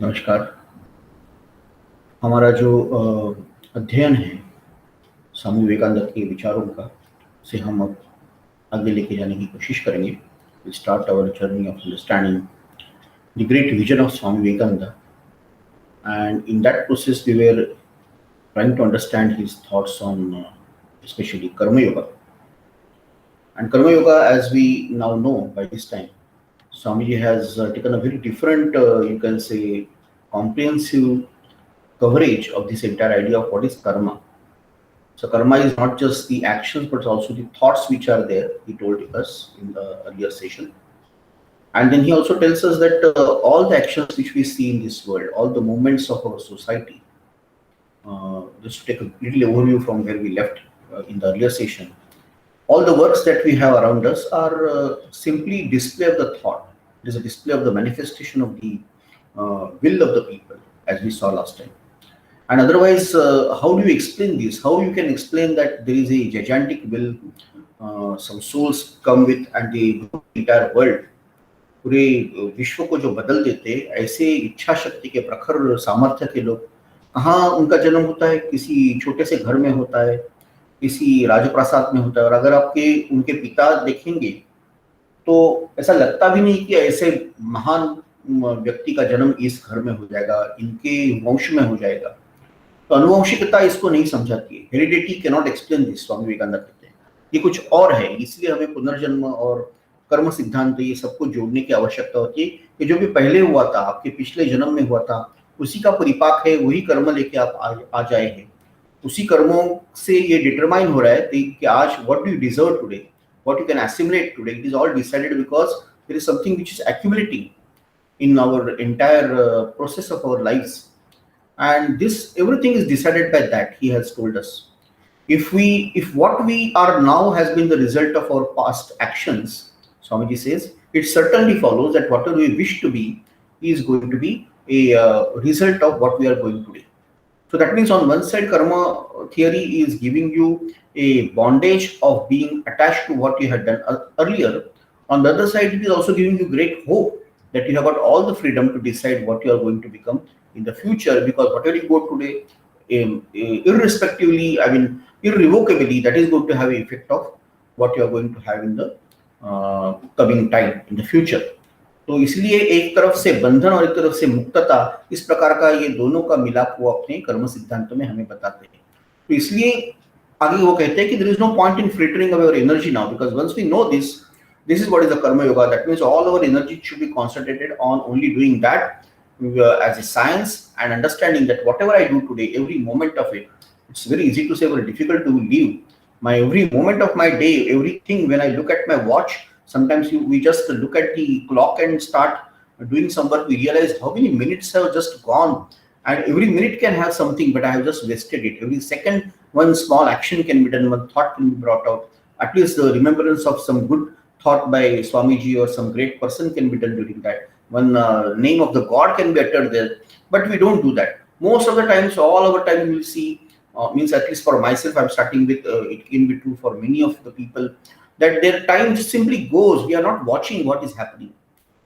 नमस्कार। हमारा जो अध्ययन है स्वामी विवेकानंद के विचारों का, से हम अब आगे लेके जाने की कोशिश करेंगे। We start our journey of understanding the great vision of Swami Vivekananda, and in that process we were trying to understand his thoughts on especially karma yoga. And karma yoga, as we now know by this time, Swamiji has taken a very different, you can say, comprehensive coverage of this entire idea of what is karma. So karma is not just the actions, but also the thoughts which are there. He told us in the earlier session, and then he also tells us that all the actions which we see in this world, all the movements of our society. Just to take a little overview from where we left in the earlier session, all the works that we have around us are simply display of the thought. It is a display of the manifestation of the will of the people, as we saw last time. And otherwise, how do you explain this? How you can explain that there is a gigantic will, some souls come with and they rule the entire world, पूरे विश्व को जो बदल देते, ऐसे इच्छा शक्ति के प्रखर सामर्थ्य के लोग कहाँ उनका जन्म होता है? किसी छोटे से घर में होता है, किसी राजप्रासाद में होता है। और अगर आपके उनके पिता देखेंगे तो ऐसा लगता भी नहीं कि ऐसे महान व्यक्ति का जन्म इस घर में हो जाएगा, इनके वंश में हो जाएगा। तो अनुवंशिकता इसको नहीं समझाती है। Heredity can not explain this, Swami Vivekananda कहते हैं। ये कुछ और है, इसलिए हमें पुनर्जन्म और कर्म सिद्धांत ये सबको जोड़ने की आवश्यकता होती है कि जो भी पहले हुआ था, आपके पिछले जन्म में हुआ था, उसी का परिपाक है, वही कर्म लेके आप आ जाए हैं। उसी कर्मों से ये डिटरमाइन हो रहा है कि आज what do you deserve today, what you can assimilate today. It is all decided because there is something which is accumulating in our entire process of our lives, and this everything is decided by that. He has told us, if what we are now has been the result of our past actions, Swamiji says, it certainly follows that whatever we wish to be is going to be a result of what we are going to be. So that means on one side, karma theory is giving you a bondage of being attached to what you had done earlier. On the other side, it is also giving you great hope that you have got all the freedom to decide what you are going to become in the future, because whatever you go today, irrespectively, I mean, irrevocably, that is going to have an effect of what you are going to have in the coming time, in the future. तो इसलिए एक तरफ से बंधन और एक तरफ से मुक्तता, इस प्रकार का ये दोनों का मिलाप वो अपने कर्म सिद्धांतों में हमें बताते हैं। तो इसलिए आगे वो कहते हैं कि there is no point in frittering away our energy now, because once we know this is what is the karma yoga. That means all our energy should be concentrated on only doing that as a science, and understanding that whatever I do today, every moment of it, it's very easy to say, very difficult to live. My every moment of my day, everything, when I look at my watch, sometimes we just look at the clock and start doing some work, we realize how many minutes have just gone, and every minute can have something, but I have just wasted it. Every second, one small action can be done, one thought can be brought out, at least the remembrance of some good thought by Swamiji or some great person can be done during that. One name of the God can be uttered there, but we don't do that. Most of the times, all our time we will see, means at least for myself, I'm starting with, it can be true for many of the people, that their time simply goes. We are not watching what is happening.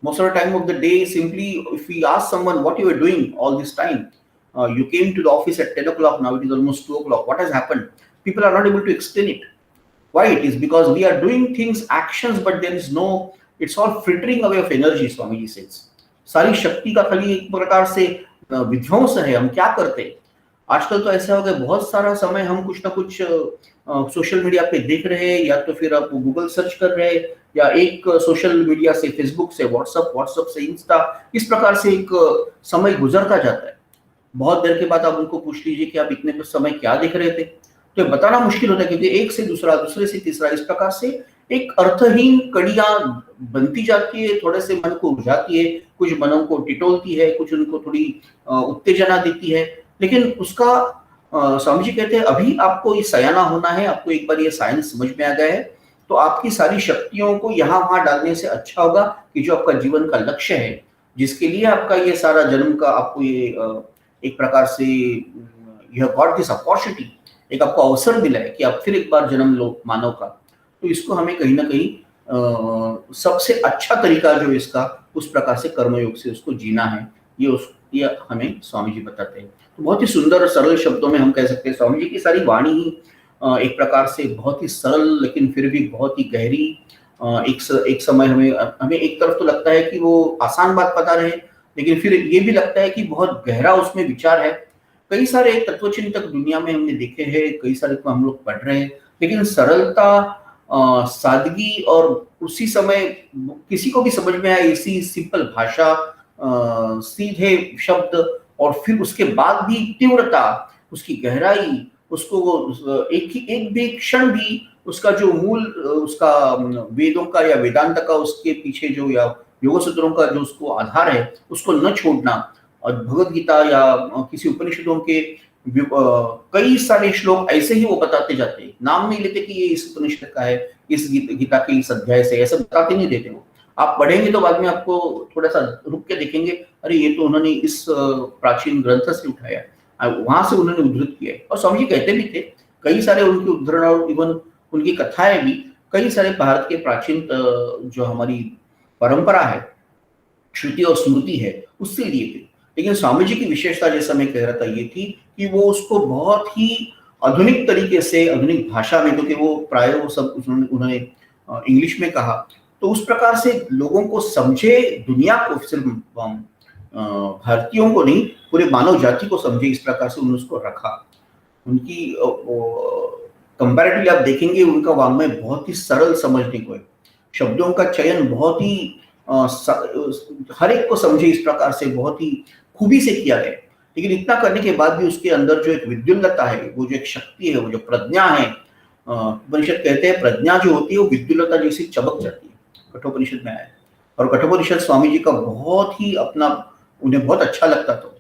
Most of the time of the day, simply, if we ask someone what you were doing all this time, you came to the office at 10 o'clock, now it is almost 2 o'clock, what has happened? People are not able to explain it. Why it is? Because we are doing things, actions, but there is no, it's all frittering away of energy, Swamiji says. सारी शक्ति का खाली एक प्रकार से विध्वंस है। हम क्या करते हैं आजकल? तो ऐसा हो गया, बहुत सारा समय हम कुछ ना कुछ सोशल मीडिया पे देख रहे हैं, या तो फिर आप गूगल सर्च कर रहे हैं, या एक सोशल मीडिया से, फेसबुक से, व्हाट्सएप से, इंस्टा, इस प्रकार से एक समय गुजरता जाता है। बहुत देर के बाद आप उनको पूछ लीजिए कि आप इतने समय क्या देख रहे थे, तो बताना मुश्किल होता है, क्योंकि एक से दूसरा, दूसरे से तीसरा, इस प्रकार से एक अर्थहीन कड़ियां बनती जाती है। थोड़े से मन को उलझाती है, कुछ मनों को टिटोलती है, कुछ उनको थोड़ी उत्तेजना देती है, लेकिन उसका स्वामी जी कहते हैं अभी आपको ये सयाना होना है, आपको एक बार ये साइंस समझ में आ गया है, तो आपकी सारी शक्तियों को यहाँ वहां डालने से अच्छा होगा कि जो आपका जीवन का लक्ष्य है, जिसके लिए आपका ये सारा जन्म का आपको ये एक प्रकार से you have got this opportunity, एक आपको अवसर मिला है कि आप फिर एक बार जन्म लो मानव का, तो इसको हमें कहीं ना कहीं सबसे अच्छा तरीका जो इसका उस प्रकार से कर्मयोग से उसको जीना है, ये हमें स्वामी जी बताते हैं। तो बहुत ही सुंदर और सरल शब्दों में हम कह सकते हैं स्वामी जी की सारी वाणी ही एक प्रकार से बहुत ही सरल लेकिन फिर भी बहुत ही गहरी। एक समय हमें एक तरफ तो लगता है कि वो आसान बात बता रहे हैं, लेकिन फिर ये भी लगता है कि बहुत गहरा उसमें विचार है। कई सारे तत्वचिंतक दुनिया में हमने देखे हैं, कई सारे को हम लोग पढ़ रहे हैं, लेकिन सरलता, सादगी और उसी समय किसी को भी समझ में आए ऐसी सिंपल भाषा, सीधे शब्द, और फिर उसके बाद भी तीव्रता, उसकी गहराई, उसको वो एक भी क्षण भी उसका जो मूल उसका वेदों का या वेदांत का उसके पीछे जो या योग सूत्रों का जो उसको आधार है उसको न छोड़ना। और भगवत गीता या किसी उपनिषदों के कई सारे श्लोक ऐसे ही वो बताते जाते हैं, नाम नहीं लेते कि ये इस उपनिषद का है, इस गीता के इस अध्याय से, ऐसा बताते नहीं देते वो। आप पढ़ेंगे तो बाद में आपको थोड़ा सा रुक के देखेंगे, अरे ये तो उन्होंने इस प्राचीन ग्रंथ से उठाया, वहां से उन्होंने उद्धृत किया है। और स्वामी जी कहते भी थे कई सारे उनके उद्धरण और इवन उनकी कथाएं भी कई सारे भारत के प्राचीन जो हमारी परंपरा है, श्रुति और स्मृति है, उससे लिए थे। लेकिन स्वामी जी की विशेषता जैसा मैं कह रहा था ये थी कि वो उसको बहुत ही आधुनिक तरीके से, आधुनिक भाषा में, क्योंकि वो प्राय वो सब उन्होंने इंग्लिश में कहा, तो उस प्रकार से लोगों को समझे, दुनिया को, सिर्फ भारतीयों को नहीं पूरे मानव जाति को समझे, इस प्रकार से उन्होंने उसको रखा। उनकी कंपैरेटिवली आप देखेंगे उनका वाङ्मय बहुत ही सरल समझने को है, शब्दों का चयन बहुत ही हर एक को समझे इस प्रकार से बहुत ही खूबी से किया गया। लेकिन इतना करने के बाद भी उसके अंदर जो एक विद्युल्लता है, वो जो एक शक्ति है, वो जो प्रज्ञा है, उपनिषद कहते हैं प्रज्ञा जो होती है वो विद्युल्लता जैसी चमक जाती है, कठोपनिषद में आया है। और कठोपनिषद स्वामी जी का बहुत ही अपना, उन्हें बहुत अच्छा लगता था।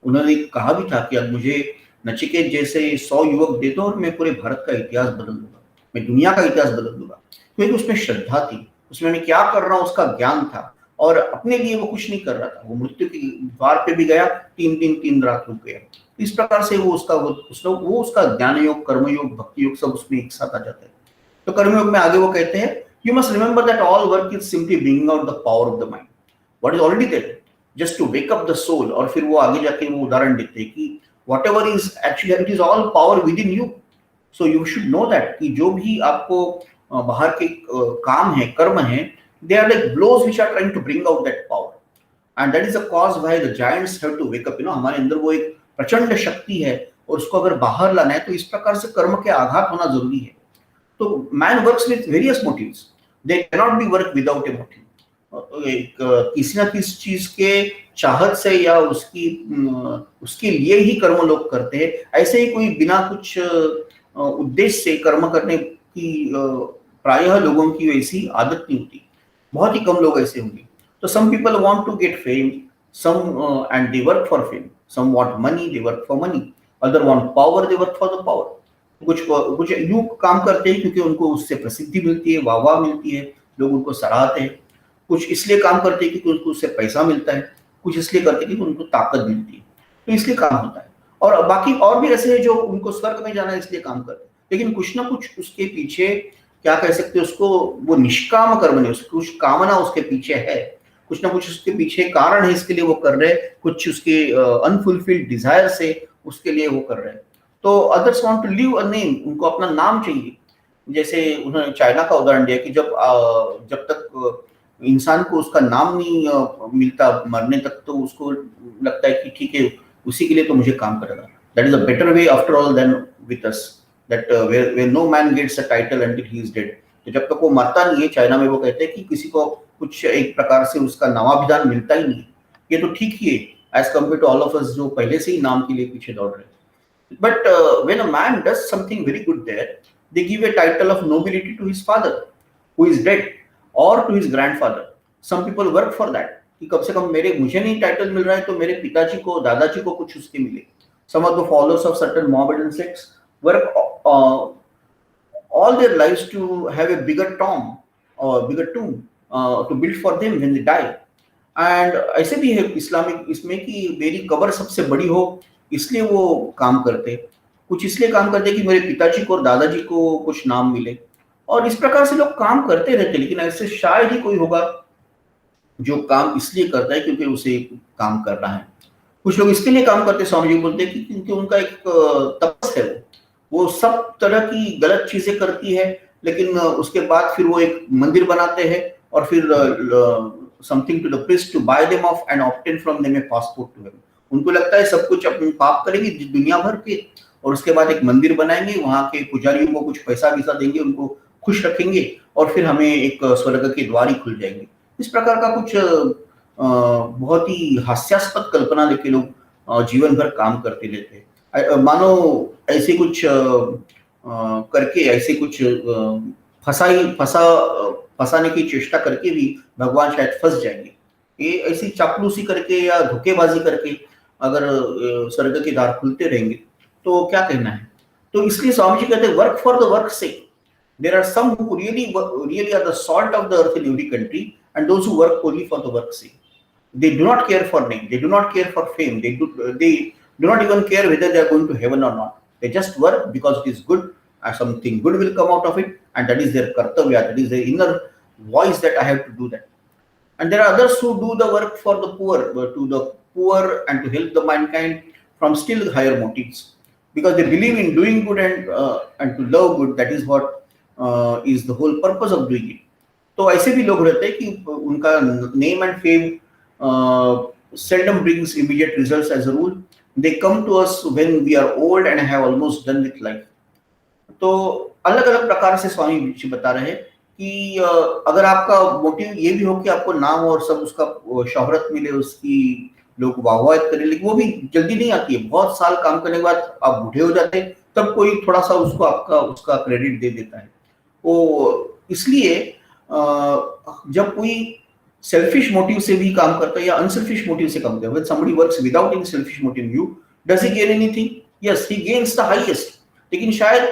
उन्होंने कहा भी था कि अब मुझे नचिकेत जैसे 100 युवक दे दो और मैं पूरे भारत का इतिहास बदल दूंगा, मैं दुनिया का इतिहास बदल दूंगा। क्योंकि उसमें श्रद्धा थी, उसमें मैं क्या कर रहा हूँ उसका ज्ञान था, और अपने लिए वो कुछ नहीं कर रहा था। वो मृत्यु के द्वार पे भी गया, 3 दिन 3 रात रुक गया। इस प्रकार से वो उसका ज्ञान योग, कर्मयोग, भक्ति योग सब उसमें एक साथ आ जाता है। तो कर्मयोग में आगे वो कहते हैं, you must remember that all work is simply bringing out the power of the mind, what is already there, just to wake up the soul. और फिर वो आगे जाके वो उदाहरण देते हैं कि whatever is actually it is all power within you, so you should know that कि जो भी आपको बाहर के काम है, कर्म है, they are like blows which are trying to bring out that power, and that is the cause why the giants have to wake up, you know। हमारे अंदर वो एक प्रचंड शक्ति है और उसको अगर बाहर लाना है तो इस प्रकार से कर्म के आघात होना जरूरी है। तो man works with various motives, they cannot be work without a motive। एक किसी ना किसी चीज के चाहत से या उसके लिए ही कर्म लोग करते हैं। ऐसे ही कोई बिना कुछ उद्देश्य से कर्म करने की प्रायः लोगों की वैसी आदत नहीं होती, बहुत ही कम लोग ऐसे होंगे। तो some people want to get fame, some and they work for fame, some want money, they work for money, other want power, they work for the power. कुछ यूं काम करते हैं क्योंकि उनको उससे प्रसिद्धि मिलती है, वाह मिलती है, लोग उनको सराहते हैं। कुछ इसलिए काम करते हैं क्योंकि उनको उससे पैसा मिलता है, कुछ इसलिए करते हैं क्योंकि उनको ताकत मिलती है, तो इसलिए काम होता है। और बाकी और भी ऐसे हैं जो उनको स्वर्ग में जाना है इसलिए काम करते हैं, लेकिन कुछ ना कुछ उसके पीछे, क्या कह सकते हैं उसको, वो निष्काम कर्म नहीं, उसकी कुछ कामना उसके पीछे है, कुछ ना कुछ उसके पीछे कारण है, इसके लिए वो कर रहे हैं, कुछ उसके अनफुलफिल्ड डिजायर से उसके लिए वो कर रहे हैं। तो others want to live a name, उनको अपना नाम चाहिए। जैसे उन्होंने चाइना का उदाहरण दिया कि जब तक इंसान को उसका नाम नहीं मिलता मरने तक, तो उसको लगता है कि ठीक है उसी के लिए तो मुझे काम करेगा। That is a better way after all then with us, that where no man gets a title until he is dead. तो जब तक वो मरता नहीं है, चाइना में वो कहते हैं कि किसी को कुछ एक प्रकार से उसका नामाभिधान मिलता ही नहीं। ये तो ठीक ही है as compare to all of us जो पहले से ही नाम के लिए पीछे दौड़ रहे हैं। But when a man does something very good there, they give a title of nobility to his father, who is dead, or to his grandfather. Some people work for that. कि कम से कम मुझे नहीं टाइटल मिल रहा है तो मेरे पिताजी को, दादाजी को कुछ उसके मिले। Some of the followers of certain Mohammedan sects work all their lives to have a bigger tomb or bigger tomb to build for them when they die. And ऐसे भी है इस्लामिक इसमें कि मेरी कब्र सबसे बड़ी हो, इसलिए वो काम करते। कुछ इसलिए काम करते कि मेरे पिताजी को और दादाजी को कुछ नाम मिले। और इस प्रकार से लोग काम करते रहते, लेकिन ऐसे शायद ही कोई होगा जो काम इसलिए करता है क्योंकि उसे काम करना है। कुछ लोग इसके लिए काम करते हैं, स्वामी जी बोलते हैं कि क्योंकि उनका एक तपस है, वो सब तरह की गलत चीजें करती है, लेकिन उसके बाद फिर वो एक मंदिर बनाते हैं और फिर something to the priest to buy them off and obtain from them a passport to heaven. उनको लगता है सब कुछ अपने पाप करेंगे दुनिया भर के, और उसके बाद एक मंदिर बनाएंगे, वहां के पुजारियों को कुछ पैसा वैसा देंगे, उनको खुश रखेंगे, और फिर हमें एक स्वर्ग के द्वार ही खुल जाएंगे। इस प्रकार का कुछ बहुत ही हास्यास्पद कल्पना लेके लोग जीवन भर काम करते रहते हैं। मानो ऐसे कुछ करके, ऐसे कुछ फंसाने की चेष्टा करके भी भगवान शायद फंस जाएंगे। ये ऐसी चापलूसी करके या धोखेबाजी करके अगर स्वर्ग के द्वार खुलते रहेंगे तो क्या कहना है। तो इसलिए स्वामी जी कहते हैं वर्क फॉर द वर्क से। There are some who really are the salt of the earth in every country, and those who work only for the work's sake. They do not care for name. They do not care for fame. They do not even care whether they are going to heaven or not. They just work because it is good, and something good will come out of it, and that is their kartavya. That is their inner voice that I have to do that. And there are others who do the work for the poor, to the poor, and to help the mankind from still higher motives, because they believe in doing good and to love good. That is what is the whole purpose of doing it. तो ऐसे भी लोग रहते हैं कि उनका name and fame seldom brings immediate results as a rule. They come to us when we are old and have almost done with life. तो अलग अलग प्रकार से स्वामी जी बता रहे हैं कि अगर आपका मोटिव ये भी हो कि आपको नाम और सब उसका शोहरत मिले, उसकी लोग वाहवाही करें, लेकिन वो भी जल्दी नहीं आती है। बहुत साल काम करने के बाद आप बूढ़े हो जाते हैं, तब कोई थोड़ा सा उसको आपका उसका क्रेडिट दे देता है। वो इसलिए जब कोई सेल्फिश मोटिव से भी काम करता है या अनसेल्फिश मोटिव से काम करता है, when somebody works without any selfish motive in view, does he gain anything? Yes, he gains the highest. लेकिन शायद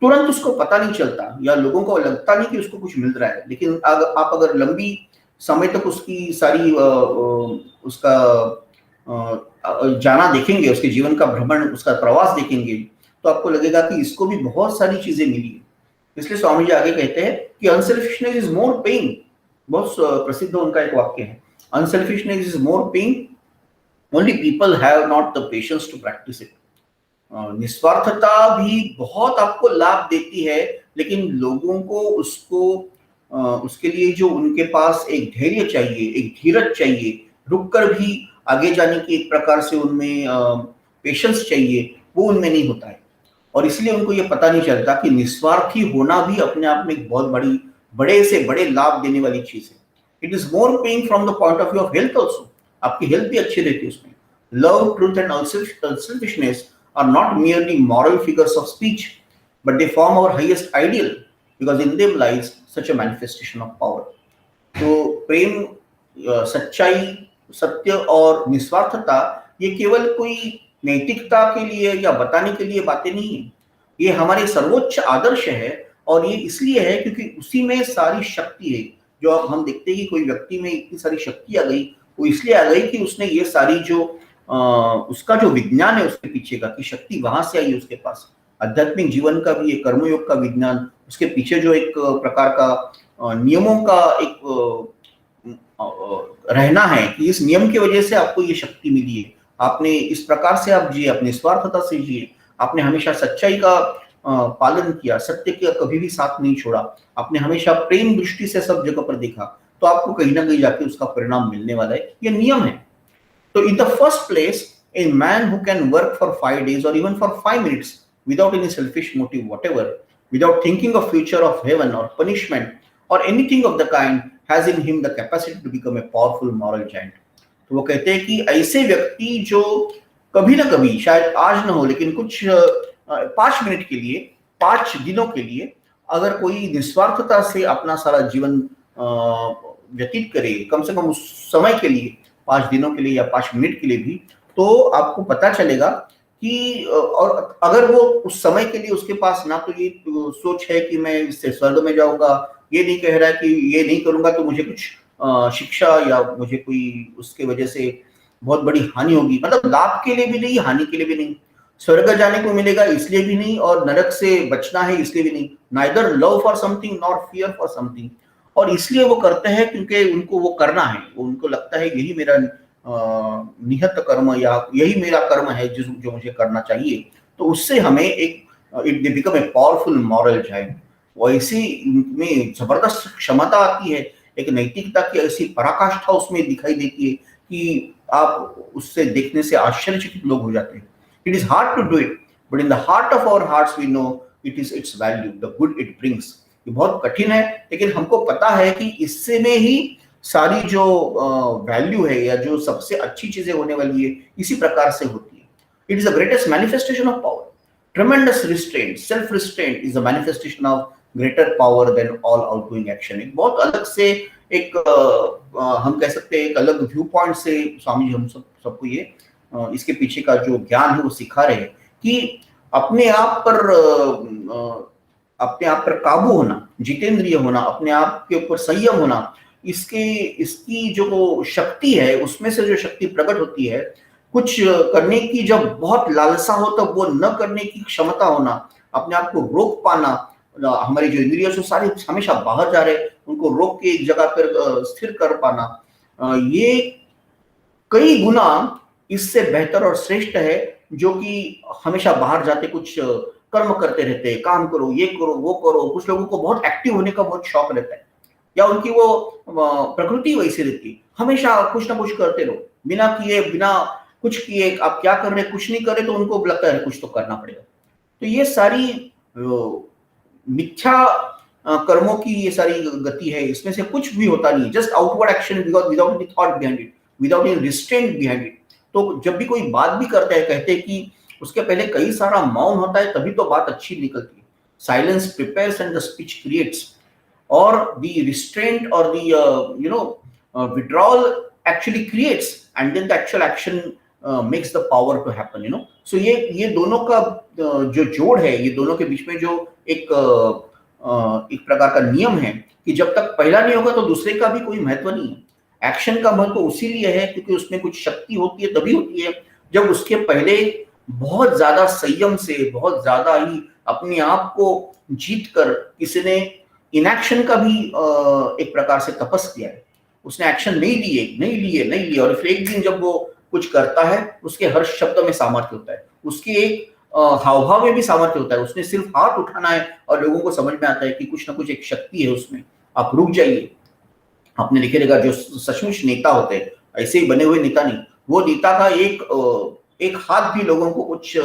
तुरंत उसको पता नहीं चलता या लोगों को लगता नहीं कि उसको कुछ मिल रहा है, लेकिन आप अगर लंबी समय तक उसकी सारी उसका जाना देखेंगे, उसके जीवन का भ्रमण, उसका प्रवास देखेंगे, तो आपको लगेगा कि इसको भी बहुत सारी चीजें मिली। इसलिए स्वामी जी आगे कहते हैं कि अनसेल्फिशनेस इज मोर पेइंग। बहुत प्रसिद्ध उनका एक वाक्य है, unselfishness is more paying, only people have not the patience to practise it. निस्वार्थता भी बहुत आपको लाभ देती है, लेकिन लोगों को उसको उसके लिए जो उनके पास एक धैर्य चाहिए, एक धीरज चाहिए, रुककर भी आगे जाने की एक प्रकार से उनमें पेशेंस चाहिए, वो उनमें नहीं होता है। और इसलिए उनको ये पता नहीं चलता कि निस्वार्थी होना भी अपने आप में एक बहुत बड़े से बड़े लाभ देने वाली चीज है। It is more paying from the point of view of health also. आपकी हेल्थ भी अच्छी रहती है उसमें। Love, truth and unselfishness are not merely moral figures of speech, but they form our highest ideal, because in them lies such a manifestation of power. तो प्रेम, सच्चाई, सत्य और निस्वार्थता ये केवल कोई नैतिकता के लिए या बताने के लिए बातें नहीं है, ये हमारे सर्वोच्च आदर्श है। और ये इसलिए है क्योंकि उसी में सारी शक्ति है। जो अब हम देखते हैं कि कोई व्यक्ति में इतनी सारी शक्ति आ गई, वो इसलिए आ गई कि उसने ये सारी जो उसका जो विज्ञान है उसके पीछे का, की शक्ति वहां से आई उसके पास। आध्यात्मिक जीवन का भी, एक कर्मयोग का विज्ञान, उसके पीछे जो एक प्रकार का नियमों का एक रहना है कि इस नियम की वजह से आपको ये शक्ति मिली है। आपने इस प्रकार से आप जिए, अपने स्वार्थता से जिए, आपने हमेशा सच्चाई का पालन किया, सत्य का कभी भी साथ नहीं छोड़ा, आपने हमेशा प्रेम दृष्टि से सब जगह पर देखा, तो आपको कहीं ना कहीं जाके उसका परिणाम मिलने वाला है। ये नियम है। So in the first place, a man who can work for 5 days or even for 5 minutes without any selfish motive whatever, without thinking of future of heaven or punishment or anything of the kind, has in him the capacity to become a powerful moral giant. तो वो कहते हैं कि ऐसे व्यक्ति जो कभी ना कभी, शायद आज ना हो, लेकिन कुछ 5 मिनट के लिए, 5 दिनों के लिए अगर कोई निस्वार्थता से अपना सारा जीवन व्यतीत करे, कम से कम उस समय के लिए, 5 दिनों के लिए या 5 मिनट के लिए भी, तो आपको पता चलेगा कि और अगर वो उस समय के लिए उसके पास ना तो ये सोच है कि मैं इससे स्वर्ग में जाऊंगा, ये नहीं कह रहा है कि ये नहीं करूंगा तो मुझे कुछ शिक्षा या मुझे कोई उसके वजह से बहुत बड़ी हानि होगी, मतलब लाभ के लिए भी नहीं, हानि के लिए भी नहीं। स्वर्ग जाने को मिलेगा इसलिए भी नहीं, और नरक से बचना है इसलिए भी नहीं। Neither love for something nor fear for something. और इसलिए वो करते हैं क्योंकि उनको वो करना है, उनको लगता है यही मेरा निहत कर्म, या यही मेरा कर्म है जो मुझे करना चाहिए। तो उससे हमें एक it they become a powerful moral giant. वैसी में जबरदस्त क्षमता आती है, एक नैतिकता की ऐसी पराकाष्ठा उसमें दिखाई देती है कि आप उससे देखने से आश्चर्यचकित लोग हो जाते हैं। It is hard to do it, but in the heart of our hearts we know it is its value, the good it brings. ये बहुत कठिन है, लेकिन हमको पता है कि इससे में ही सारी जो वैल्यू है या जो सबसे अच्छी चीजें होने वाली है, इसी प्रकार से होती है। It is the greatest manifestation of power. Tremendous restraint, self-restraint is a manifestation of greater power than all outgoing action. एक बहुत अलग से एक हम कह सकते हैं एक अलग व्यू पॉइंट से स्वामी जी हम सबको ये इसके पीछे का जो ज्ञान है वो सिखा रहे हैं कि अपने आप पर काबू होना, जितेंद्रिय होना, अपने आप के ऊपर संयम होना, इसकी जो शक्ति है, उसमें से जो शक्ति प्रकट होती है, कुछ करने की जब बहुत लालसा हो तब वो न करने की क्षमता होना, अपने आप को रोक पाना, हमारी जो इंद्रियों से सारे हमेशा बाहर जा रहे उनको रोक के एक जगह पर स्थिर कर पाना, ये कई गुना इससे बेहतर और श्रेष्ठ है जो कि हमेशा बाहर जाते कुछ कर्म करते रहते हैं, काम करो, ये करो, वो करो। कुछ लोगों को बहुत एक्टिव होने का बहुत शौक रहता है, या उनकी वो प्रकृति वैसी रहती है, हमेशा कुछ ना कुछ करते रहो, बिना कुछ किए। आप क्या कर रहे, कुछ नहीं करे तो उनको लगता है कुछ तो करना पड़ेगा। तो ये सारी मिथ्या कर्मों की ये सारी गति है, इसमें से कुछ भी होता नहीं, just outward action without any thought behind it, without any restraint behind it. तो जब भी कोई बात भी करता है, कहते हैं कि उसके पहले कई सारा मौन होता है, तभी तो बात अच्छी निकलती है। Silence prepares and the speech creates, और द रिस्ट्रेंट और the withdrawal actually creates, and then the actual action makes the power to happen. So ये दोनों का जो जोड़ है, ये दोनों के बीच में जो एक प्रकार का नियम है कि जब तक पहला नहीं होगा तो दूसरे का भी कोई महत्व नहीं है। एक्शन का महत्व उसीलिए है क्योंकि उसमें कुछ शक्ति होती है, तभी होती है जब उसके पहले बहुत ज्यादा संयम से, बहुत ज्यादा ही अपने आप को जीत कर किसी ने इनएक्शन का भी एक प्रकार से तपस किया है। उसने एक्शन नहीं लिए, और फिर एक दिन जब वो कुछ करता है, उसके हर शब्द में सामर्थ्य होता है, उसके एक हाव भाव में भी सामर्थ्य होता है। उसने सिर्फ हाथ उठाना है और लोगों को समझ में आता है कि कुछ ना कुछ एक शक्ति है उसमें, आप रुक जाइए। आपने लिखे रहेगा जो सचमुच नेता होते हैं, ऐसे ही बने हुए नेता नहीं, वो नेता का एक हाथ भी लोगों को कुछ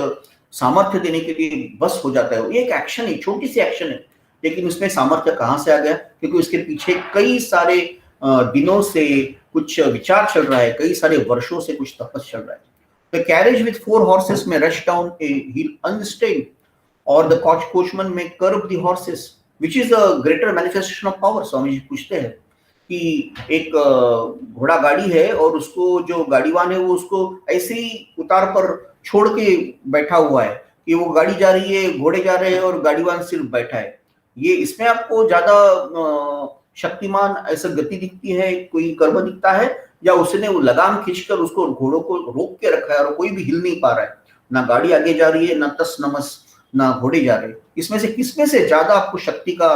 सामर्थ्य देने के लिए बस हो जाता है। ये एक एक्शन है, छोटी सी एक्शन है, लेकिन उसमें सामर्थ्य कहाँ से आ गया? क्योंकि उसके पीछे कई सारे दिनों से कुछ विचार चल रहा है, कई सारे वर्षों से कुछ तपस चल रहा है। The carriage with 4 horses may rush down a hill unstained, or the coachman may curb the horses, which is a greater manifestation of power. Swami ji पूछते हैं कि एक घोड़ा गाड़ी है और उसको जो गाड़ीवान है वो उसको ऐसे ही उतार पर छोड़ के बैठा हुआ है कि वो गाड़ी जा रही है, घोड़े जा रहे हैं और गाड़ीवान सिर्फ बैठा है। ये इसमें आपको ज्यादा शक्तिमान ऐसा गति दिखती है, कोई कर्म दिखता है, या उसने वो लगाम खींचकर उसको घोड़ों को रोक के रखा है और कोई भी हिल नहीं पा रहा है, ना गाड़ी आगे जा रही है, ना तस नमस, ना घोड़े जा रहे। इसमें से किसमें से ज्यादा आपको शक्ति का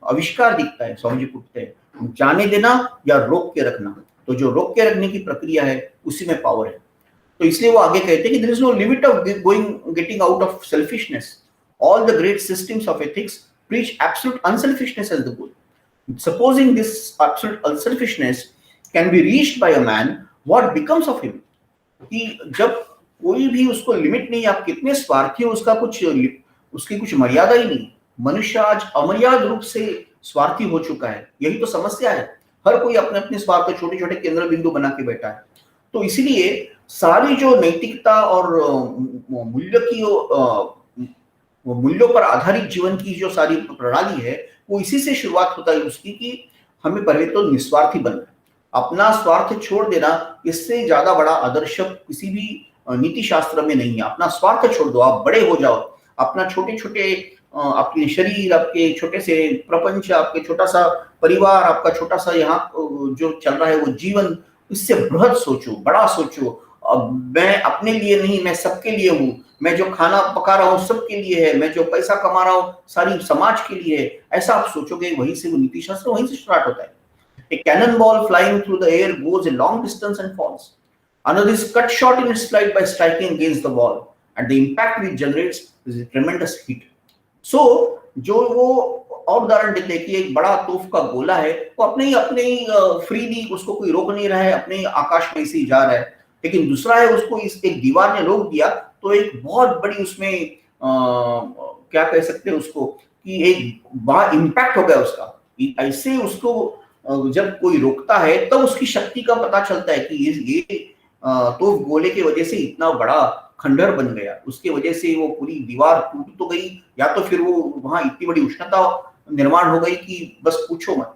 आविष्कार दिखता है? स्वामी जी पूछते हैं, जाने देना या रोक के रखना? तो जो रोक के रखने की प्रक्रिया है उसी में पावर है। तो इसलिए वो आगे कहते हैं कि there is no limit of getting out of selfishness. All the great systems of ethics preach absolute unselfishness as the goal. Supposing this absolute unselfishness can be reached by a man, what becomes of him? कि जब कोई भी उसको limit नहीं, आप कितने स्वार्थी हो उसकी कुछ मर्यादा ही नहीं। मनुष्य आज अमर्याद रूप से स्वार्थी हो चुका है, यही तो समस्या है। हर कोई अपने अपने स्वार्थ, छोटे छोटे केंद्र बिंदु बना के बैठा है। तो इसीलिए सारी जो नैतिकता और मूल्यों पर आधारित जीवन की जो सारी प्रणाली है, वो इसी से शुरुआत होता है उसकी कि हमें पहले तो निस्वार्थी बनना है, अपना स्वार्थ छोड़ देना। इससे ज्यादा बड़ा आदर्श किसी भी नीति शास्त्र में नहीं है। अपना स्वार्थ छोड़ दो, आप बड़े हो जाओ, अपना छोटे छोटे आपके शरीर, आपके छोटे से प्रपंच, आपके छोटा सा परिवार, आपका छोटा सा यहाँ जो चल रहा है वो जीवन, इससे बृहद सोचो, बड़ा सोचो, मैं अपने लिए नहीं, मैं सबके लिए हूँ, मैं जो खाना पका रहा हूँ सबके लिए है, मैं जो पैसा कमा रहा हूँ सारी समाज के लिए है, ऐसा आप सोचोगे, वहीं से वो नीति शास्त्र वहीं से स्टार्ट होता है। A cannonball flying through the air goes a long distance and falls. Another is cut short in its flight by striking against the wall, and the impact which generates is a tremendous heat. So, जो वो और उदाहरण देते हैं कि एक बड़ा तोफ का गोला है, वो अपने ही फ्रीली, उसको कोई रोक नहीं रहा है, अपने ही आकाश में इसे जा रहा है, लेकिन दूसरा है उसको इस एक दीवार ने रोक दिया, तो एक बहुत बड़ी उसमें क्या कह सकते हैं उसको, कि एक बड़ा इम्पैक्ट हो गया उसका। ऐसे उसको जब कोई रोकता है तब उसकी शक्ति का पता चलता है कि ये तो गोले की वजह से इतना बड़ा खंडहर बन गया, उसके वजह से वो पूरी दीवार टूट तो गई, या तो फिर वो वहां इतनी बड़ी उष्णता निर्माण हो गई कि बस पूछो मत।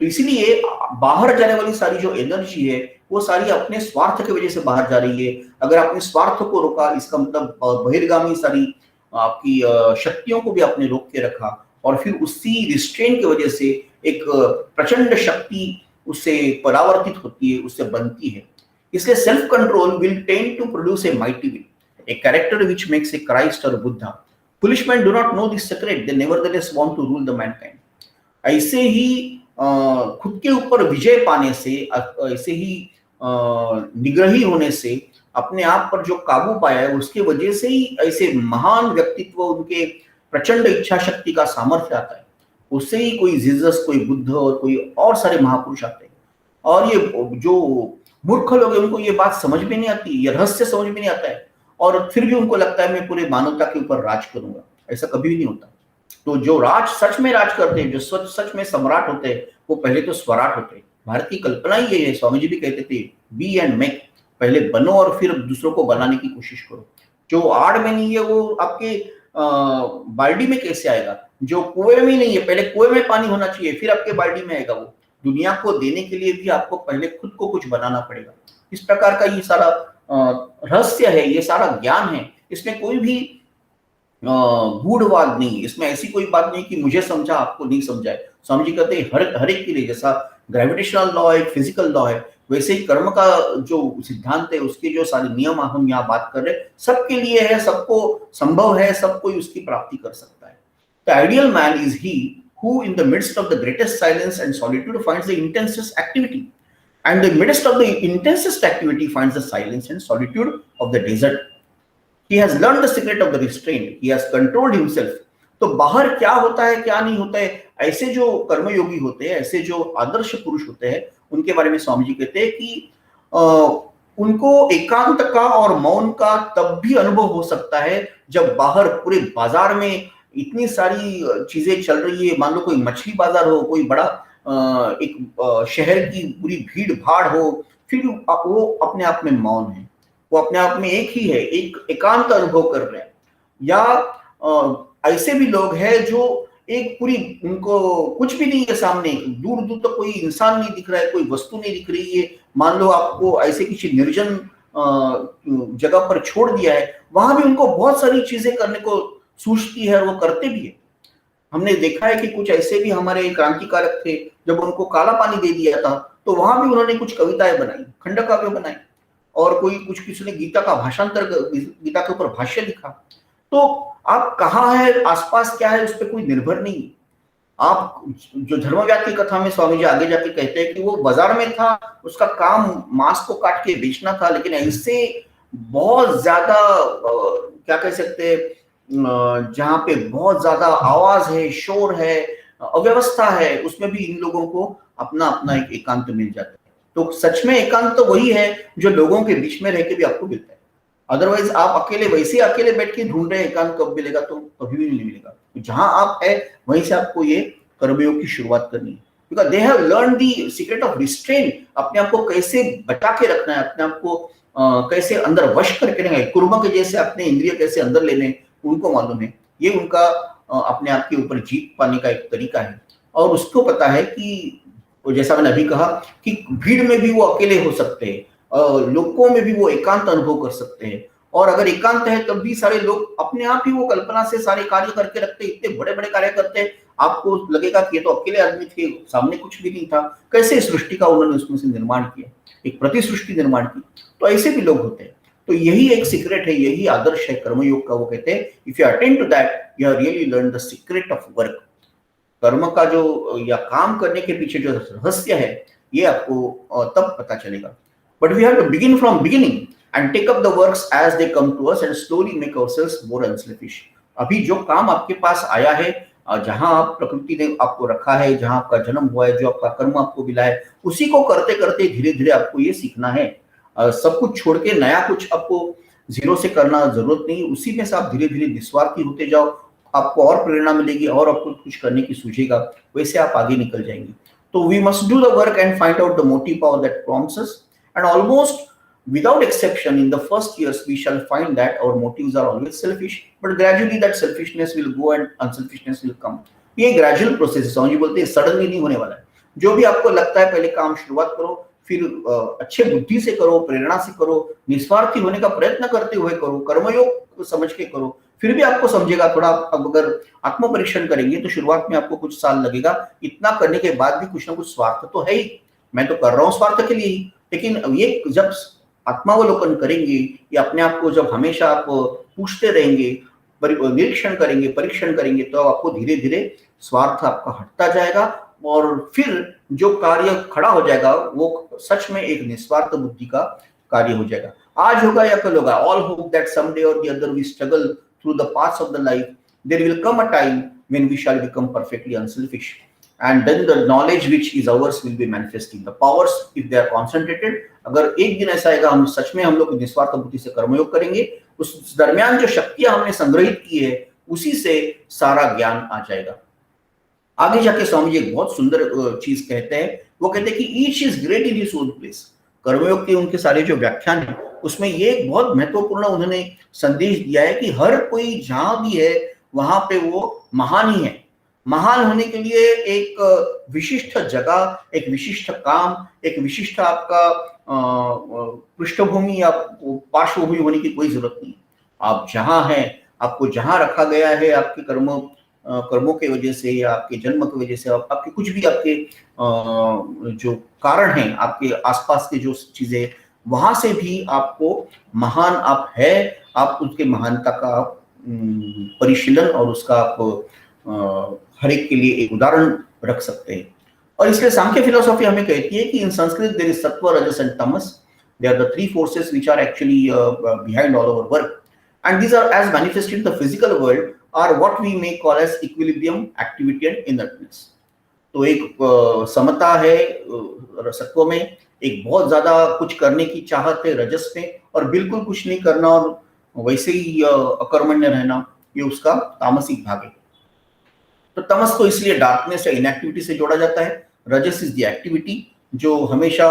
तो इसीलिए बाहर जाने वाली सारी जो एनर्जी है वो सारी अपने स्वार्थ की वजह से बाहर जा रही है। अगर आपने स्वार्थ को रोका, इसका मतलब बहिर्गामी सारी आपकी शक्तियों को भी आपने रोक के रखा, और फिर उसी रिस्ट्रेन की वजह से एक प्रचंड शक्ति उससे परावर्तित होती है, उससे बनती है। इसलिए self control will tend to produce a mighty will, a character which makes a Christ or Buddha. Foolish men do not know this secret, they nevertheless want to rule the mankind. ऐसे ही खुद के ऊपर विजय पाने से, ऐसे ही निग्रही होने से, अपने आप पर जो काबू पाया है उसके वजह से ही ऐसे महान व्यक्तित्व, उनके प्रचंड इच्छा शक्ति का सामर्थ्य आता है। उससे ही कोई जीसस, कोई बुद्ध और कोई और सारे महापुरुष आते हैं। और ये जो मूर्ख लोग हैं उनको ये बात समझ में नहीं आती, ये रहस्य समझ में नहीं आता है, और फिर भी उनको लगता है मैं पूरे मानवता के ऊपर राज करूंगा। ऐसा कभी भी नहीं होता। तो जो राज सच में राज करते हैं, जो सच में सम्राट होते हैं, वो पहले तो स्वराट होते हैं। भारत की कल्पना ही ये है, स्वामी जी भी कहते थे बी एंड मेक, पहले बनो और फिर दूसरों को बनाने की कोशिश करो। जो आड़ में नहीं है वो आपके बाल्टी में कैसे आएगा? जो कुएं में नहीं है, पहले कुएं में पानी होना चाहिए फिर आपके बाल्टी में आएगा। वो दुनिया को देने के लिए भी आपको पहले खुद को कुछ बनाना पड़ेगा। इस प्रकार का ये सारा रहस्य है, ये सारा ज्ञान है। इसमें कोई भी गूढ़वाद नहीं, इसमें ऐसी कोई बात नहीं कि मुझे समझा आपको नहीं समझा है। स्वामी जी कहते हैं हर एक के लिए, जैसा ग्रेविटेशनल लॉ एक फिजिकल लॉ है, वैसे ही कर्म का जो सिद्धांत है, उसके जो सारे नियम हम यहाँ बात कर रहे हैं, सबके लिए है, सबको संभव है, सब कोई उसकी प्राप्ति कर सकता है। The ideal man is he who in the midst of the greatest silence and solitude finds the intensest activity, and the midst of the intensest activity finds the silence and solitude of the desert. He has learned the secret of the restraint, he has controlled himself. तो बाहर क्या होता है क्या नहीं होता है, ऐसे जो कर्मयोगी होते हैं, ऐसे जो आदर्श पुरुष होते हैं, उनके बारे में स्वामी जी कहते हैं कि उनको एकांत का और मौन का तब भी अनुभव हो सकता है जब बाहर पूरे बाजार में इतनी सारी चीजें चल रही है। मान लो कोई मछली बाजार हो, कोई बड़ा एक शहर की पूरी भीड़ भाड़ हो, फिर वो अपने आप में मौन है, वो अपने आप में एक ही है, एक एकांत अनुभव कर रहे हैं। या ऐसे भी लोग हैं जो एक पूरी, उनको कुछ भी नहीं है सामने, दूर दूर तक कोई इंसान नहीं दिख रहा है, कोई वस्तु नहीं दिख रही है। मान लो आपको ऐसे किसी निर्जन जगह पर छोड़ दिया है, वहां भी उनको बहुत सारी चीजें करने को सूझती है और वो करते भी है। हमने देखा है कि कुछ ऐसे भी हमारे क्रांतिकारक थे, जब उनको काला पानी दे दिया था तो वहां भी उन्होंने कुछ कविताएं बनाई, खंड काव्य बनाई, और कोई कुछ किसी ने गीता का भाषांतर, गीता के ऊपर भाष्य लिखा। तो आप कहाँ है, आसपास क्या है, उस पर कोई निर्भर नहीं। आप जो धर्मव्याद की कथा में स्वामी जी आगे जाके कहते हैं कि वो बाजार में था, उसका काम मांस को काट के बेचना था, लेकिन ऐसे बहुत ज्यादा क्या कह सकते हैं, जहां पे बहुत ज्यादा आवाज है, शोर है, अव्यवस्था है, उसमें भी इन लोगों को अपना अपना एक एकांत मिल जाता है। तो सच में एकांत तो वही है जो लोगों के बीच में रह के भी आपको मिलता है। अदरवाइज आप अकेले, वैसे अकेले बैठ के ढूंढ रहे हैं एकांत कब मिलेगा, तो कभी भी नहीं मिलेगा। तो जहां आप है वहीं से आपको ये कर्मयोग की शुरुआत करनी है, because they have learn the secret of restrain. अपने आप को कैसे बचा के रखना है, अपने आप को कैसे अंदर वश करके रखना है, कुर्मा के जैसे अपने इंद्रिय कैसे अंदर लेने, उनको मालूम है। ये उनका अपने आप के ऊपर जीत पाने का एक तरीका है। और उसको पता है कि जैसा मैंने अभी कहा कि भीड़ में भी वो अकेले हो सकते हैं, लोगों में भी वो एकांत अनुभव कर सकते हैं। और अगर एकांत है तब भी सारे लोग अपने आप ही वो कल्पना से सारे कार्य करके रखते, इतने बड़े बड़े कार्य करते हैं, आपको लगेगा कि ये तो अकेले आदमी थे, सामने कुछ भी नहीं था, कैसे सृष्टि का उन्होंने उसमें से निर्माण किया। एक प्रतिसृष्टि निर्माण की, तो ऐसे भी लोग होते हैं। तो यही एक सीक्रेट है, यही आदर्श है कर्मयोग का। वो कहते हैं if you attend to that you have really learn the secret of work. कर्म का जो या काम करने के पीछे जो रहस्य है ये आपको तब पता चलेगा। But we have to begin from beginning and take up the works as they come to us and slowly make ourselves more unselfish. अभी जो काम आपके पास आया है, जहां आप प्रकृति ने आपको रखा है, जहां आपका जन्म हुआ है, जो आपका कर्म आपको मिला है, उसी को करते करते धीरे धीरे आपको ये सीखना है। सब कुछ छोड़ के नया कुछ आपको जीरो से करना जरूरत नहीं, उसी में से आप धीरे धीरे निस्वार्थी होते जाओ, आपको और प्रेरणा मिलेगी और आपको कुछ करने की सूझेगा, वैसे आप आगे निकल जाएंगे। तो we must do the work and find out the motive power that prompts us, and almost without exception in the first years we shall find that our motives are always selfish, but gradually that selfishness will go and unselfishness will come. ये gradual process है, समझिए बोलते हैं suddenly नहीं होने वाला है। जो भी आपको लगता है पहले काम शुरुआत करो, फिर अच्छे बुद्धि से करो, प्रेरणा से करो, निस्वार्थी होने का प्रयत्न करते हुए करो, कर्मयोग समझ के करो, फिर भी आपको समझेगा थोड़ा। अब अगर आत्म परीक्षण करेंगे तो शुरुआत में आपको कुछ साल लगेगा, इतना करने के बाद भी कुछ ना कुछ स्वार्थ तो है ही, मैं तो कर रहा हूँ स्वार्थ के लिए ही। लेकिन ये जब आत्मावलोकन करेंगे या अपने आप को जब हमेशा आप पूछते रहेंगे, निरीक्षण करेंगे, परीक्षण करेंगे, तो आपको धीरे धीरे स्वार्थ आपका हटता जाएगा और फिर जो कार्य खड़ा हो जाएगा वो सच में एक निस्वार्थ बुद्धि का कार्य हो जाएगा। आज होगा या कल होगा, all hope that someday or the other we struggle through the paths of the life, there will come a time when we shall become perfectly unselfish, and then the knowledge which is ours will be manifesting the powers if they are concentrated। अगर एक दिन ऐसा आएगा हम सच में हम लोग निस्वार्थ बुद्धि से कर्मयोग करेंगे, उस दरमियान जो शक्तियां हमने संग्रहित की है उसी से सारा ज्ञान आ जाएगा। आगे जाके स्वामी जी एक बहुत सुंदर चीज कहते हैं, वो कहते हैं कि each is great in his own place. कर्मयोग के उनके सारे जो व्याख्यान है उसमें ये एक बहुत महत्वपूर्ण उन्होंने संदेश दिया है कि हर कोई जहां भी है वहां पे वो महान ही है। महान होने के लिए एक विशिष्ट जगह, एक विशिष्ट काम, एक विशिष्ट आपका पृष्ठभूमि या पार्श्वभूमि होने की कोई जरूरत नहीं। आप जहां हैं, आपको जहां रखा गया है आपके कर्मों के वजह से या आपके जन्म की वजह से, आपके कुछ भी आपके जो कारण हैं, आपके आसपास के जो चीजें, वहां से भी आपको महान आप है, आप उसके महानता का परिशीलन और उसका आप हर एक के लिए एक उदाहरण रख सकते हैं। और इसलिए सांख्य फिलोसॉफी हमें कहती है कि इन संस्कृत देयर इज सत्व, rajas and tamas, they are the three forces which are actually behind all our work, and these are as manifested in the physical world are what we may call as equilibrium, activity and inertness. तो एक समता है सत्व में, एक बहुत ज्यादा कुछ करने की चाहत है रजस में, और बिल्कुल कुछ नहीं करना और वैसे ही अकर्मण्य रहना, ये उसका तामसिक भाग है। तो तमस तो इसलिए डार्कनेस या इनएक्टिविटी से जोड़ा जाता है। रजस इज द एक्टिविटी, जो हमेशा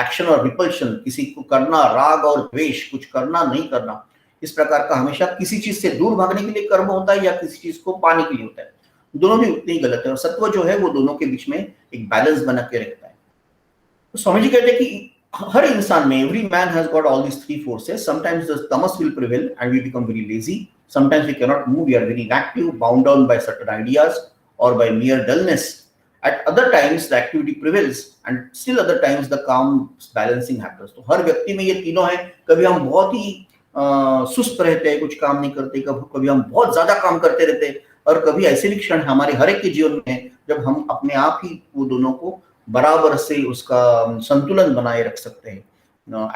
एक्शन और रिपल्शन, किसी को करना, राग और द्वेष, कुछ करना नहीं करना, इस प्रकार का हमेशा किसी चीज से दूर भागने के लिए कर्म होता है या किसी चीज को पाने के लिए होता है। दोनों भी उतने ही गलत है, और सत्व जो है वो दोनों के बीच में एक बैलेंस बना के रखता है। तो स्वामी जी कहते हैं कि हर इंसान में, every man has got all these three forces. Sometimes the tamas will prevail and we become very lazy. Sometimes we cannot move, we are very inactive, bound down by certain ideas or by mere dullness. At other times the activity prevails and still other times the calm balancing happens. तो हर व्यक्ति में ये तीनों है। कभी हम बहुत ही सुस्त रहते हैं, कुछ काम नहीं करते, कभी हम बहुत ज्यादा काम करते रहते हैं, और कभी ऐसे भी क्षण हमारे हर एक के जीवन में जब हम अपने आप ही वो दोनों को बराबर से उसका संतुलन बनाए रख सकते हैं,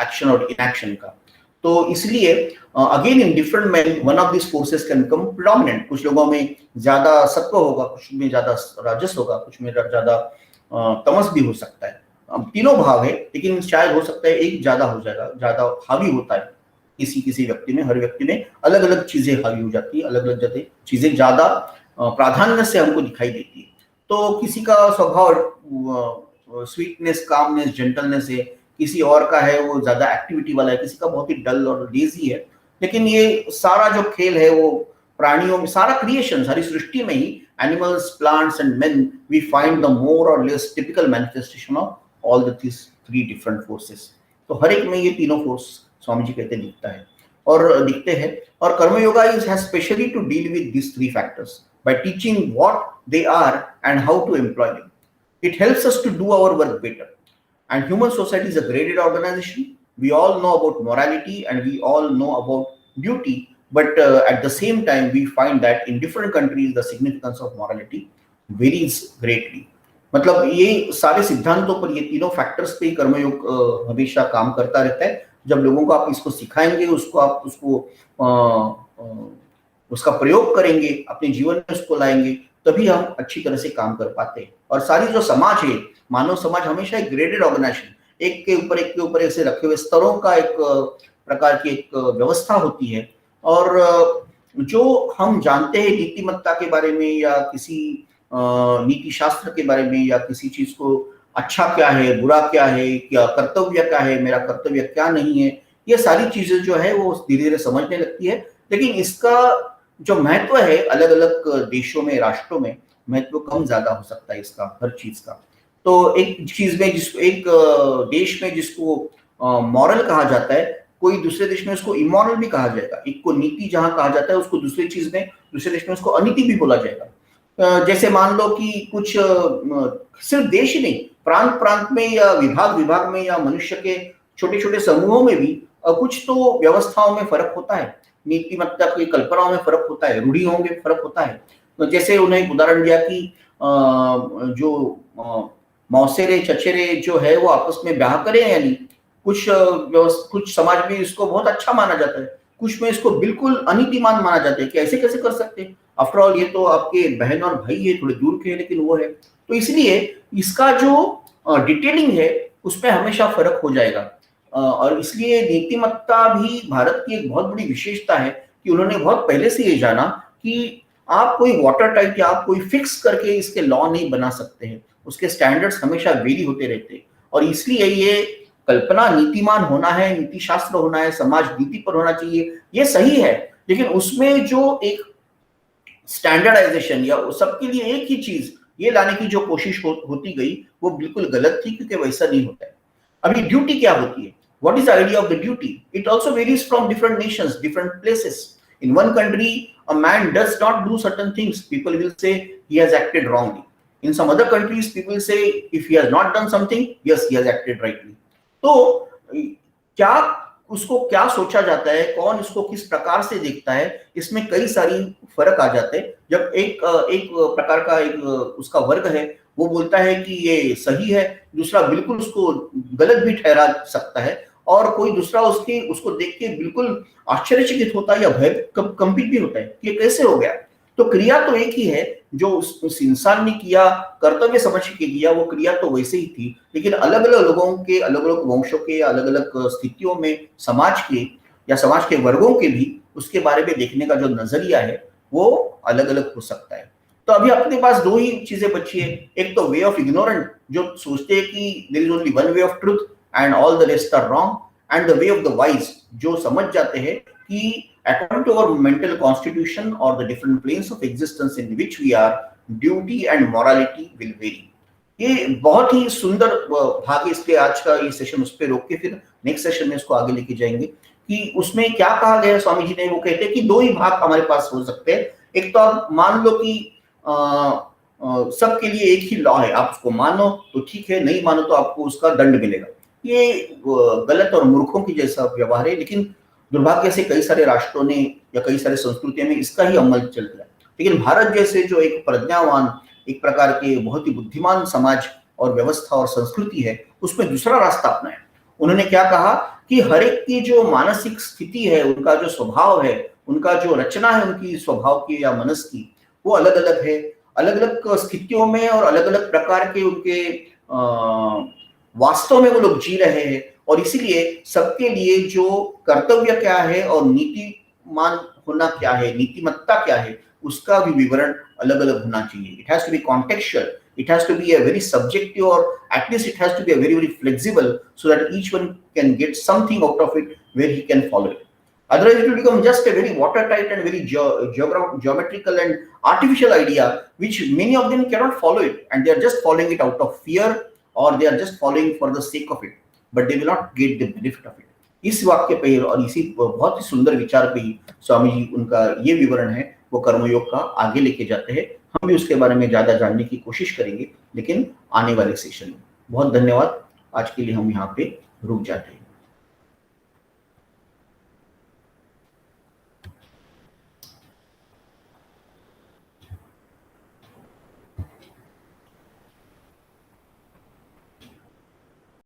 एक्शन और इनएक्शन का। तो इसलिए again in different man one of this forces can become predominant. कुछ लोगों में ज्यादा सत्व होगा, कुछ में ज्यादा राजस होगा, कुछ में ज्यादा तमस भी हो सकता है। तीनों भाव है, लेकिन शायद हो सकता है एक ज्यादा हो जाएगा, ज्यादा हावी होता है किसी व्यक्ति में। हर व्यक्ति में अलग अलग चीजें हावी हो जाती है, अलग अलग चीजें ज्यादा प्राधान्य से हमको दिखाई देती है। तो किसी का स्वभाव स्वीटनेस, कामनेस, जेंटलनेस है, किसी और का है वो ज्यादा एक्टिविटी वाला है, किसी का बहुत ही डल और लेजी है। लेकिन ये सारा जो खेल है वो प्राणियों में, सारा क्रिएशन, सारी सृष्टि में ही, animals, plants and men, we find the more or less typical manifestation of all the three different forces. तो हर एक में ये तीनों फोर्स स्वामी जी कहते दिखता है और दिखते हैं। और Karmayoga is has specially to deal with this three factors by teaching what they are and how to employ them. It helps us to do our work better. And human society is a graded organization. We all know about morality and we all know about duty, but at the same time we find that in different countries the significance of morality varies greatly. मतलब ये सारे सिद्धांतों पर, ये तीनों factors पे कर्मयोग हमेशा काम करता रहता है. जब लोगों को आप इसको सिखाएंगे, उसको आप उसको उसका प्रयोग करेंगे, अपने जीवन में उसको लाएंगे, तभी हम अच्छी तरह से काम कर पाते हैं. और सारी जो समाज है, मानव समाज हमेशा एक ग्रेडेड ऑर्गेनाइजेशन, एक के ऊपर ऐसे रखे हुए स्तरों का एक प्रकार की एक व्यवस्था होती है. और जो हम जानते हैं नीतिमत्ता के बारे में या किसी नीति शास्त्र के बारे में या किसी चीज को अच्छा क्या है, बुरा क्या है, क्या कर्तव्य क्या है, मेरा कर्तव्य क्या नहीं है, ये सारी चीजें जो है वो धीरे धीरे समझने लगती है. लेकिन इसका जो महत्व है अलग अलग देशों में, राष्ट्रों में महत्व कम ज्यादा हो सकता है इसका, हर चीज का. तो एक चीज में जिसको एक देश में जिसको मॉरल कहा जाता है, कोई दूसरे देश में उसको इमोरल भी कहा जाएगा. एक को नीति जहां कहा जाता है, उसको दूसरी चीज में, दूसरे देश में उसको अनीति भी बोला जाएगा. जैसे मान लो कि कुछ सिर्फ देश ही नहीं, प्रांत प्रांत में या विभाग विभाग में या मनुष्य के छोटे छोटे समूहों में भी कुछ तो व्यवस्थाओं में फर्क होता है, नीतिमत्ता की कल्पनाओं में फर्क होता है, रूढ़ियों में फर्क होता है. तो जैसे उन्हें एक उदाहरण दिया कि जो मौसेरे चचेरे जो है वो आपस में ब्याह करें या नहीं. कुछ समाज में इसको बहुत अच्छा माना जाता है, कुछ में इसको बिल्कुल अनीतिमान माना जाता है कि ऐसे कैसे कर सकते हैं, आफ्टर ऑल ये तो आपके बहन और भाई है, थोड़े दूर के हैं लेकिन वो है. तो इसलिए इसका जो डिटेलिंग है उसमें हमेशा फर्क हो जाएगा. और इसलिए नीतिमत्ता भी भारत की एक बहुत बड़ी विशेषता है कि उन्होंने बहुत पहले से ये जाना कि आप कोई वाटर टाइप या आप कोई फिक्स करके इसके लॉ नहीं बना सकते हैं, उसके स्टैंडर्ड्स हमेशा वेरी होते रहते हैं. और इसलिए ये कल्पना नीतिमान होना है, नीति शास्त्र होना है, समाज नीति पर होना चाहिए, ये सही है. लेकिन उसमें जो एक स्टैंडर्डाइजेशन या सबके लिए एक ही चीज ये लाने की जो कोशिश होती गई वो बिल्कुल गलत थी, क्योंकि वैसा नहीं होता है. अभी ड्यूटी क्या होती है? What is the idea of the duty? It also varies from different nations, different places. In one country, a man does not do certain things. People will say he has acted wrongly. In some other countries, people say if he has not done something, yes, he has acted rightly. तो क्या उसको क्या सोचा जाता है, कौन इसको किस प्रकार से देखता है, इसमें कई सारी फर्क आ जाते हैं. जब एक प्रकार का एक उसका वर्ग है वो बोलता है कि ये सही है, दूसरा बिल्कुल उसको गलत भी ठहरा सकता है, और कोई दूसरा उसको देख के बिल्कुल आश्चर्यचकित होता है या भय कंपित भी होता है कि ये कैसे हो गया. तो क्रिया तो एक ही है, जो उस इंसान ने किया, कर्तव्य समझ के किया, वो क्रिया तो वैसे ही थी, लेकिन अलग अलग लोगों के, अलग अलग वंशों के, अलग अलग स्थितियों में समाज के या समाज के वर्गों के भी उसके बारे में देखने का जो नजरिया है वो अलग अलग हो सकता है. तो अभी अपने पास दो ही चीजें बची है. एक तो वे ऑफ इग्नोरेंट, जो सोचते हैं कि there is only one way of truth and all the rest are wrong, and the way of the wise, जो समझ जाते हैं कि according to our mental constitution or the different planes of existence in which we are, duty and morality will vary. ये बहुत ही सुंदर भाग है, इसलिए आज का ये सेशन उस पर रोक के फिर नेक्स्ट सेशन में इसको आगे लेके जाएंगे कि उसमें क्या कहा गया. स्वामी जी ने वो कहते हैं कि दो ही भाग हमारे पास हो सकते हैं. एक तो आप मान लो कि सबके लिए एक ही लॉ है, आप उसको मानो तो ठीक है, नहीं मानो तो आपको उसका दंड मिलेगा. ये गलत और मूर्खों की जैसा व्यवहार है, लेकिन दुर्भाग्य से कई सारे राष्ट्रों ने या कई सारे संस्कृतियों में इसका ही अमल चल रहा है. लेकिन भारत जैसे जो एक प्रज्ञावान, एक प्रकार के बहुत ही बुद्धिमान समाज और व्यवस्था और संस्कृति है, उसमें दूसरा रास्ता अपनाया. उन्होंने क्या कहा कि हर एक की जो मानसिक स्थिति है, उनका जो स्वभाव है, उनका जो रचना है उनकी स्वभाव की या मनस की, वो अलग अलग है. अलग अलग स्थितियों में और अलग अलग प्रकार के उनके वास्तव में वो लोग जी रहे हैं, और इसीलिए सबके लिए जो कर्तव्य क्या है और नीतिमान होना क्या है, नीतिमत्ता क्या है, उसका भी विवरण अलग अलग होना चाहिए. It has to be contextual, it has to be a very subjective, और at least it has to be a very very flexible, so that each one can get something out of it where he can follow it. Otherwise, it will become just a very watertight and very geometrical and artificial idea, which many of them cannot follow it, and they are just following it out of fear, or they are just following for the sake of it, but they will not get the benefit of it. इस वाक्य पे और इसी बहुत ही सुंदर विचार पे ही स्वामी जी उनका ये विवरण है वो कर्मयोग का आगे लेके जाते हैं. हम भी उसके बारे में ज्यादा जानने की कोशिश करेंगे, लेकिन आने वाले सेशन में. बहुत धन्यवाद. आज के लिए हम यहाँ पे रुक जाते हैं।